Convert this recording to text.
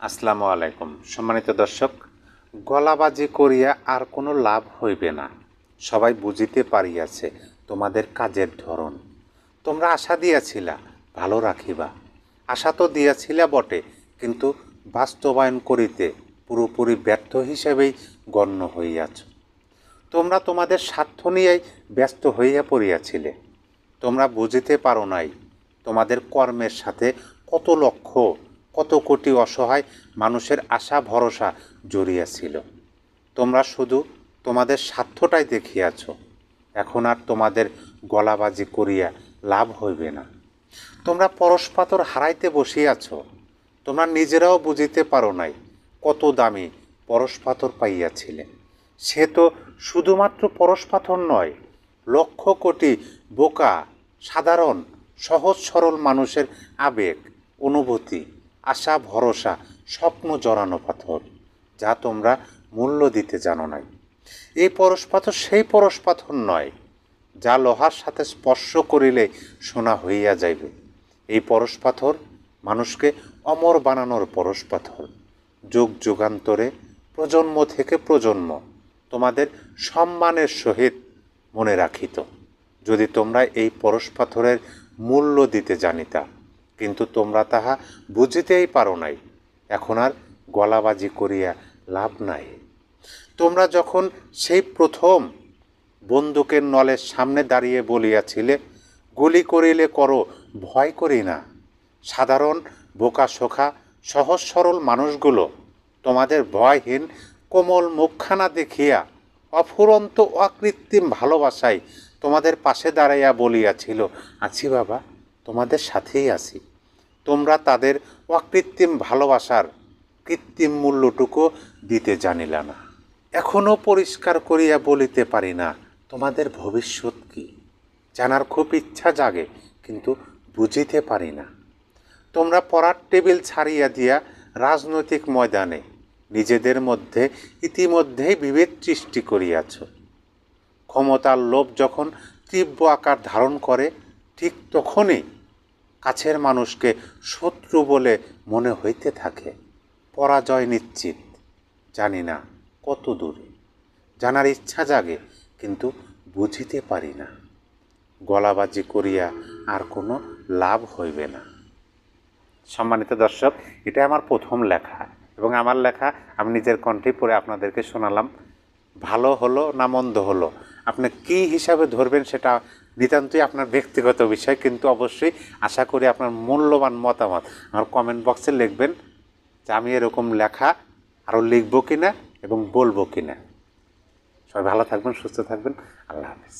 আসসালামু আলাইকুম সম্মানিত দর্শক, গলাবাজি করিয়া আর কোনো লাভ হইবে না। সবাই বুঝিতে পারিয়াছে তোমাদের কাজের ধরন। তোমরা আশা দিয়াছিলা ভালো রাখিবা, আশা তো দিয়াছিলা বটে, কিন্তু বাস্তবায়ন করিতে পুরোপুরি ব্যর্থ হিসেবেই গণ্য হইয়াছ। তোমরা তোমাদের স্বার্থ নিয়েই ব্যস্ত হইয়া পড়িয়াছিলে। তোমরা বুঝিতে পারো নাই তোমাদের কর্মের সাথে কত লক্ষ কত কোটি অসহায় মানুষের আশা ভরসা জড়িয়াছিল। তোমরা শুধু তোমাদের স্বার্থটাই দেখিয়াছ। এখন আর তোমাদের গলাবাজি করিয়া লাভ হইবে না। তোমরা পরশপাথর হারাইতে বসিয়াছ। তোমরা নিজেরাও বুঝিতে পারো নাই কত দামি পরশপাথর পাইয়াছিলে। সে তো শুধুমাত্র পরশপাথর নয়, লক্ষ কোটি বোকা সাধারণ সহজ সরল মানুষের আবেগ, অনুভূতি, আশা ভরসা, স্বপ্ন জড়ানো পাথর, যা তোমরা মূল্য দিতে জানো নাই। এই পরশপাথর সেই পরশপাথর নয় যা লোহার সাথে স্পর্শ করিলে সোনা হইয়া যাইবে। এই পরশপাথর মানুষকে অমর বানানোর পরশপাথর। যুগ যুগান্তরে প্রজন্ম থেকে প্রজন্ম তোমাদের সম্মানের সহিত মনে রাখিত, যদি তোমরা এই পরশপাথরের মূল্য দিতে জানিতা। কিন্তু তোমরা তাহা বুঝিতেই পারো নাই। এখন আর গলাবাজি করিয়া লাভ নাই। তোমরা যখন সেই প্রথম বন্দুকের নলের সামনে দাঁড়িয়ে বলিয়াছিলে, গুলি করিলে করো, ভয় করি না, সাধারণ বোকা শোকা সহজ সরল মানুষগুলো তোমাদের ভয়হীন কোমল মুখখানা দেখিয়া অফুরন্ত অকৃত্রিম ভালোবাসায় তোমাদের পাশে দাঁড়াইয়া বলিয়াছিল, আছি বাবা, তোমাদের সাথেই আছি। তোমরা তাদের অকৃত্রিম ভালোবাসার কৃত্রিম মূল্যটুকু দিতে জানিলা না। এখনও পরিষ্কার করিয়া বলিতে পারি না তোমাদের ভবিষ্যৎ কি। জানার খুব ইচ্ছা জাগে, কিন্তু বুঝিতে পারি না। তোমরা পড়ার টেবিল ছাড়িয়া দিয়া রাজনৈতিক ময়দানে নিজেদের মধ্যে ইতিমধ্যেই বিভেদ সৃষ্টি করিয়াছ। ক্ষমতার লোভ যখন তীব্র আকার ধারণ করে, ঠিক তখনই কাছের মানুষকে শত্রু বলে মনে হইতে থাকে। পরাজয় নিশ্চিত, জানি না কত দূরে। জানার ইচ্ছা জাগে, কিন্তু বুঝিতে পারি না। গলাবাজি করিয়া আর কোনো লাভ হইবে না। সম্মানিত দর্শক, এটা আমার প্রথম লেখা এবং আমার লেখা আমি নিজের কণ্ঠে পড়ে আপনাদেরকে শোনালাম। ভালো হলো না মন্দ হলো, আপনি কী হিসাবে ধরবেন সেটা নিতান্তই আপনার ব্যক্তিগত বিষয়, কিন্তু অবশ্যই আশা করি আপনার মূল্যবান মতামত আমার কমেন্ট বক্সে লিখবেন যে আমি এরকম লেখা আরও লিখব কি না এবং বলবো কি না। সবাই ভালো থাকবেন, সুস্থ থাকবেন। আল্লাহ হাফেজ।